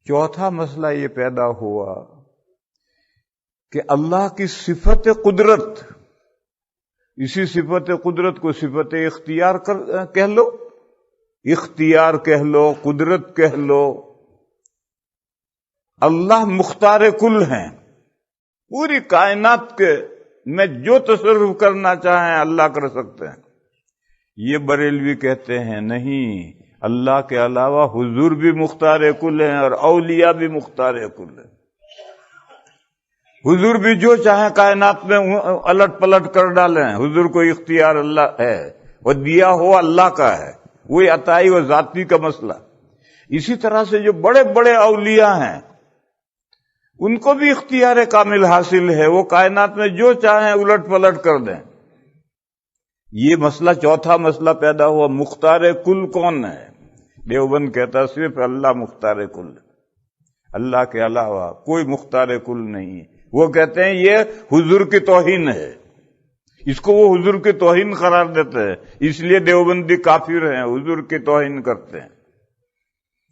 چوتھا مسئلہ یہ پیدا ہوا کہ اللہ کی صفت قدرت، اسی صفت قدرت کو صفت اختیار کہہ لو، اختیار کہہ لو، قدرت کہہ لو، اللہ مختار کل ہیں، پوری کائنات کے میں جو تصرف کرنا چاہیں اللہ کر سکتے ہیں۔ یہ بریلوی کہتے ہیں نہیں، اللہ کے علاوہ حضور بھی مختار کل ہیں اور اولیاء بھی مختار کل ہیں۔ حضور بھی جو چاہیں کائنات میں الٹ پلٹ کر ڈالیں، حضور کو اختیار اللہ ہے، وہ دیا ہوا اللہ کا ہے، وہی عطائی و ذاتی کا مسئلہ۔ اسی طرح سے جو بڑے بڑے اولیاء ہیں ان کو بھی اختیار کامل حاصل ہے، وہ کائنات میں جو چاہیں الٹ پلٹ کر دیں۔ یہ مسئلہ، چوتھا مسئلہ پیدا ہوا، مختار کل کون ہے؟ دیوبند کہتا صرف اللہ مختار کل ہے، اللہ کے علاوہ کوئی مختار کل نہیں ہے۔ وہ کہتے ہیں یہ حضور کی توہین ہے، اس کو وہ حضور کی توہین قرار دیتے ہیں، اس لیے دیوبندی کافر ہیں، حضور کی توہین کرتے ہیں۔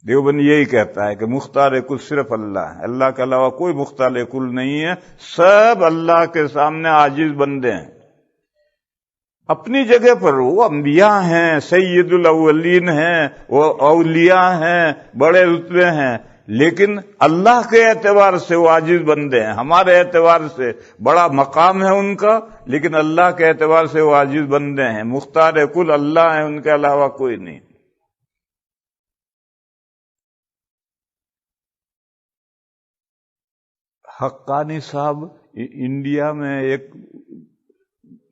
دیوبند یہی کہتا ہے کہ مختار کل صرف اللہ ہے، اللہ کے علاوہ کوئی مختار کل نہیں ہے، سب اللہ کے سامنے عاجز بندے ہیں۔ اپنی جگہ پر وہ انبیاء ہیں، سید الاولین ہیں، وہ اولیاء ہیں، بڑے رتبے ہیں، لیکن اللہ کے اعتبار سے وہ عاجز بندے ہیں۔ ہمارے اعتبار سے بڑا مقام ہے ان کا، لیکن اللہ کے اعتبار سے وہ عاجز بندے ہیں۔ مختار کل اللہ ہیں، ان کے علاوہ کوئی نہیں۔ حقانی صاحب انڈیا میں ایک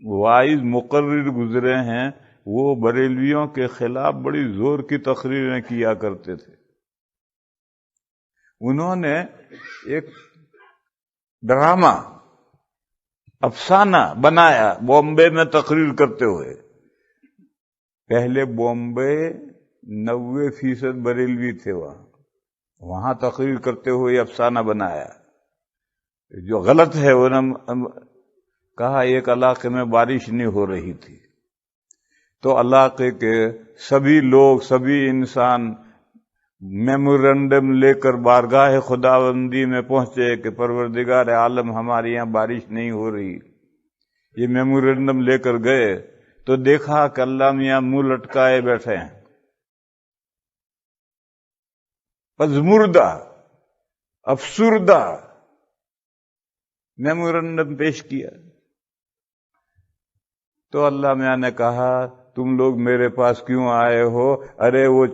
وائز مقرر گزرے ہیں، وہ بریلویوں کے خلاف بڑی زور کی تقریریں کیا کرتے تھے۔ انہوں نے ایک ڈرامہ، افسانہ بنایا بامبے میں تقریر کرتے ہوئے۔ پہلے بامبے 90% بریلوی تھے، وہاں تقریر کرتے ہوئے افسانہ بنایا۔ جو غلط ہے انہوں نے کہا ایک علاقے میں بارش نہیں ہو رہی تھی، تو علاقے کے سبھی لوگ، سبھی انسان میمورنڈم لے کر بارگاہ خداوندی میں پہنچے کہ پروردگار عالم ہمارے یہاں بارش نہیں ہو رہی۔ یہ میمورنڈم لے کر گئے تو دیکھا کہ اللہ میاں منہ لٹکائے بیٹھے ہیں، پزمردہ، افسردہ، میمورنڈم پیش کیا تو اللہ میاں نے کہا تم لوگ میرے پاس کیوں آئے ہو؟ ارے وہ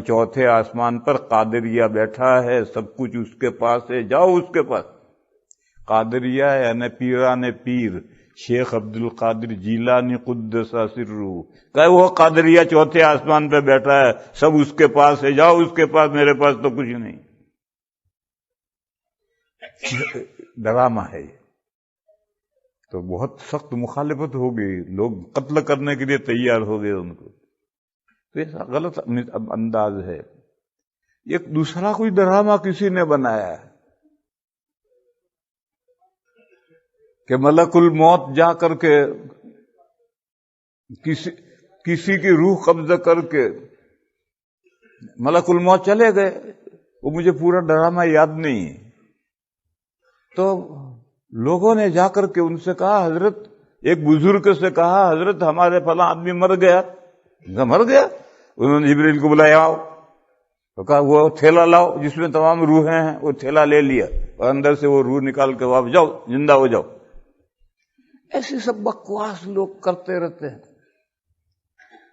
چوتھے آسمان پر قادریہ بیٹھا ہے، سب کچھ اس کے پاس ہے، جاؤ اس کے پاس۔ قادریہ یعنی پیران پیر، شیخ عبد القادر جیلانی قدس سرہ، کہ وہ قادریہ چوتھے آسمان پہ بیٹھا ہے، سب اس کے پاس ہے، جاؤ اس کے پاس، میرے پاس تو کچھ نہیں۔ ڈرامہ ہے یہ، تو بہت سخت مخالفت ہو گئی، لوگ قتل کرنے کے لیے تیار ہو گئے ان کو۔ تو ایسا غلط انداز ہے۔ ایک دوسرا کوئی ڈرامہ کسی نے بنایا ہے کہ ملک الموت جا کر کے کسی کی روح قبضہ کر کے ملک الموت چلے گئے، وہ مجھے پورا ڈرامہ یاد نہیں ہے۔ تو لوگوں نے جا کر کے ان سے کہا، حضرت، ایک بزرگ سے کہا، حضرت ہمارے فلاں آدمی مر گیا۔ مر گیا؟ انہوں نے جبریل کو بلایا، آؤ، تو کہا وہ تھیلا لاؤ جس میں تمام روحیں ہیں۔ وہ تھیلا لے لیا اور اندر سے وہ روح نکال کے واپس، جاؤ زندہ ہو جاؤ۔ ایسے سب بکواس لوگ کرتے رہتے ہیں۔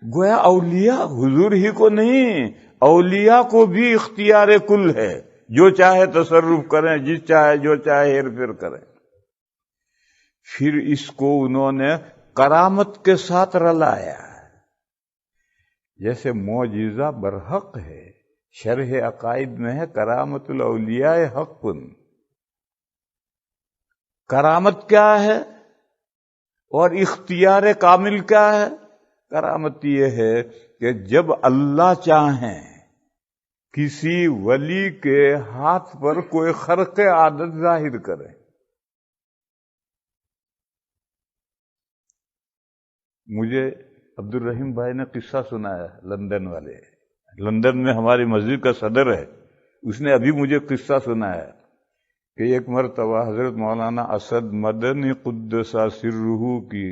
گویا اولیاء حضور ہی کو نہیں، اولیاء کو بھی اختیار کل ہے، جو چاہے تصرف کریں، جس چاہے جو چاہے ہیر پھیر کریں۔ پھر اس کو انہوں نے کرامت کے ساتھ رلایا، جیسے معجزہ برحق ہے، شرح عقائد میں ہے کرامت الاولیاء حق۔ کرامت کیا ہے اور اختیار کامل کیا ہے؟ کرامت یہ ہے کہ جب اللہ چاہیں کسی ولی کے ہاتھ پر کوئی خرق عادت ظاہر کرے۔ مجھے عبد الرحیم بھائی نے قصہ سنایا، لندن والے، لندن میں ہماری مسجد کا صدر ہے، اس نے ابھی مجھے قصہ سنا ہے کہ ایک مرتبہ حضرت مولانا اسد مدنی قدس سرہ کی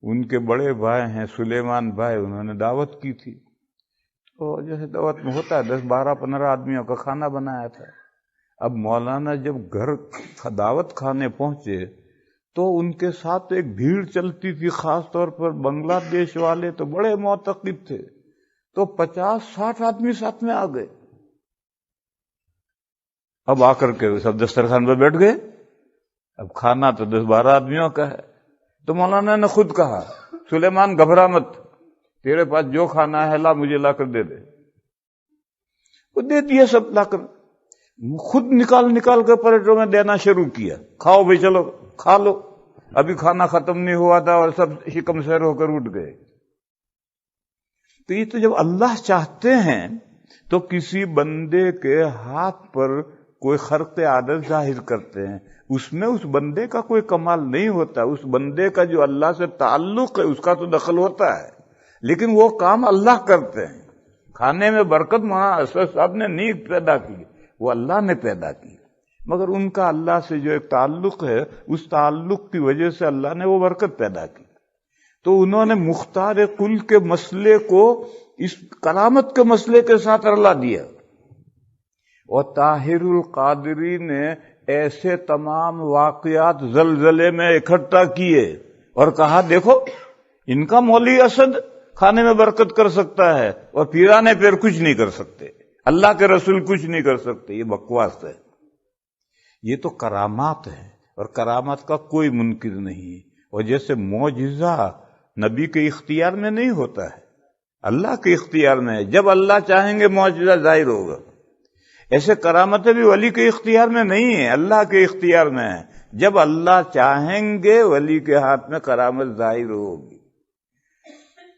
ان کے بڑے بھائی ہیں سلیمان بھائی، انہوں نے دعوت کی تھی، تو جیسے دعوت میں ہوتا ہے 10 12 15 آدمیوں کا کھانا بنایا تھا۔ اب مولانا جب گھر دعوت کھانے پہنچے تو ان کے ساتھ ایک بھیڑ چلتی تھی، خاص طور پر بنگلہ دیش والے تو بڑے معتقد تھے، تو 50 60 آدمی ساتھ میں آ گئے۔ اب آ کر کے سب دسترخوان پہ بیٹھ گئے، اب کھانا تو 10 12 آدمیوں کا ہے، تو مولانا نے خود کہا سلیمان گھبرا مت، تیرے پاس جو کھانا ہے لا مجھے لا کر دے دے۔ وہ دے دیا سب لا کر، خود نکال کے پلیٹوں میں دینا شروع کیا، کھاؤ بھائی چلو کھا لو۔ ابھی کھانا ختم نہیں ہوا تھا اور سب شکم سیر ہو کر اٹھ گئے۔ تو یہ تو جب اللہ چاہتے ہیں تو کسی بندے کے ہاتھ پر کوئی خرق عادت ظاہر کرتے ہیں، اس میں اس بندے کا کوئی کمال نہیں ہوتا، اس بندے کا جو اللہ سے تعلق ہے اس کا تو دخل ہوتا ہے، لیکن وہ کام اللہ کرتے ہیں۔ کھانے میں برکت وہاں اسد صاحب نے نہیں پیدا کی، وہ اللہ نے پیدا کی، مگر ان کا اللہ سے جو ایک تعلق ہے اس تعلق کی وجہ سے اللہ نے وہ برکت پیدا کی۔ تو انہوں نے مختار کل کے مسئلے کو اس کرامت کے مسئلے کے ساتھ رلا دیا، اور طاہر القادری نے ایسے تمام واقعات زلزلے میں اکٹھا کیے اور کہا دیکھو ان کا مولوی اسد کھانے میں برکت کر سکتا ہے اور پیرانے پیر کچھ نہیں کر سکتے، اللہ کے رسول کچھ نہیں کر سکتے، یہ بکواس ہے۔ یہ تو کرامات ہے اور کرامات کا کوئی منکر نہیں، اور جیسے معجزہ نبی کے اختیار میں نہیں ہوتا ہے، اللہ کے اختیار میں ہے، جب اللہ چاہیں گے معجزہ ظاہر ہوگا، ایسے کرامتیں بھی ولی کے اختیار میں نہیں ہیں، اللہ کے اختیار میں ہے، جب اللہ چاہیں گے ولی کے ہاتھ میں کرامت ظاہر ہوگی۔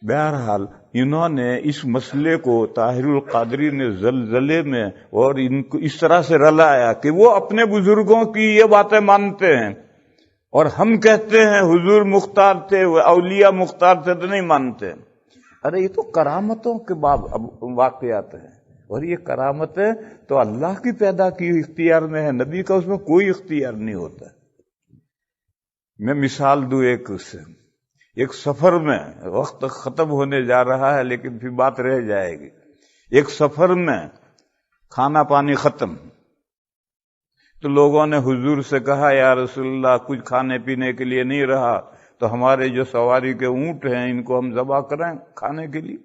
بہرحال انہوں نے اس مسئلے کو طاہر القادری نے زلزلے میں اور ان کو اس طرح سے رلایا کہ وہ اپنے بزرگوں کی یہ باتیں مانتے ہیں، اور ہم کہتے ہیں حضور مختار تھے، اولیاء مختار تھے تو نہیں مانتے۔ ارے یہ تو کرامتوں کے باب واقعات ہیں، اور یہ کرامتیں تو اللہ کی پیدا کی اختیار میں ہے، نبی کا اس میں کوئی اختیار نہیں ہوتا۔ میں مثال دوں ایک سفر میں، وقت ختم ہونے جا رہا ہے لیکن پھر بات رہ جائے گی، ایک سفر میں کھانا پانی ختم، تو لوگوں نے حضور سے کہا یا رسول اللہ کچھ کھانے پینے کے لیے نہیں رہا، تو ہمارے جو سواری کے اونٹ ہیں ان کو ہم ذبح کریں کھانے کے لیے؟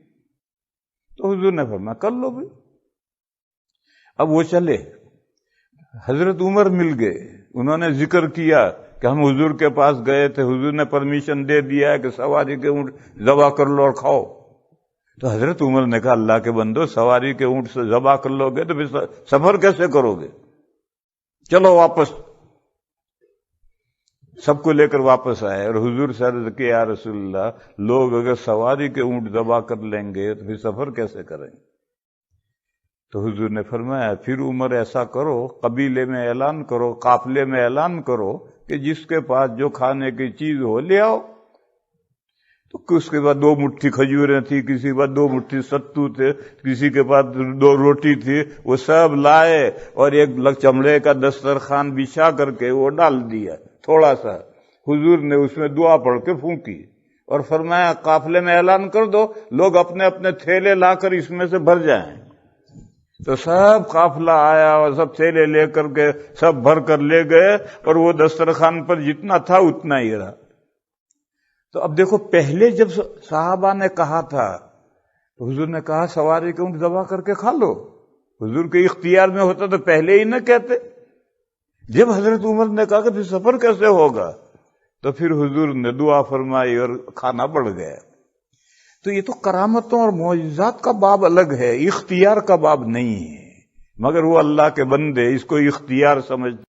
تو حضور نے فرمایا کر لو بھی۔ اب وہ چلے، حضرت عمر مل گئے، انہوں نے ذکر کیا کہ ہم حضور کے پاس گئے تھے، حضور نے پرمیشن دے دیا ہے کہ سواری کے اونٹ ذبح کر لو اور کھاؤ۔ تو حضرت عمر نے کہا اللہ کے بندو، سواری کے اونٹ سے ذبح کر لو گے تو پھر سفر کیسے کرو گے؟ چلو واپس۔ سب کو لے کر واپس آئے اور حضور سے عرض کیا یا رسول اللہ، لوگ اگر سواری کے اونٹ ذبح کر لیں گے تو پھر سفر کیسے کریں گے؟ تو حضور نے فرمایا پھر عمر ایسا کرو، قبیلے میں اعلان کرو، قافلے میں اعلان کرو کہ جس کے پاس جو کھانے کی چیز ہو لے آؤ۔ تو اس کے بعد 2 مٹھی کھجوریں تھی، کسی کے پاس 2 مٹھی ستو تھے، کسی کے پاس 2 روٹی تھی، وہ سب لائے اور ایک چمڑے کا دسترخوان بچھا کر کے وہ ڈال دیا تھوڑا سا۔ حضور نے اس میں دعا پڑھ کے پھونکی اور فرمایا قافلے میں اعلان کر دو، لوگ اپنے اپنے تھیلے لا کر اس میں سے بھر جائیں۔ تو سب قافلہ آیا اور سب تھیلے لے کر کے سب بھر کر لے گئے، اور وہ دسترخوان پر جتنا تھا اتنا ہی رہا۔ تو اب دیکھو، پہلے جب صحابہ نے کہا تھا تو حضور نے کہا سواری کے اونٹ ذبح کر کے کھا لو، حضور کے اختیار میں ہوتا تو پہلے ہی نہ کہتے۔ جب حضرت عمر نے کہا کہ پھر سفر کیسے ہوگا، تو پھر حضور نے دعا فرمائی اور کھانا بڑھ گیا۔ تو یہ تو کرامتوں اور معجزات کا باب الگ ہے، اختیار کا باب نہیں ہے، مگر وہ اللہ کے بندے اس کو اختیار سمجھتے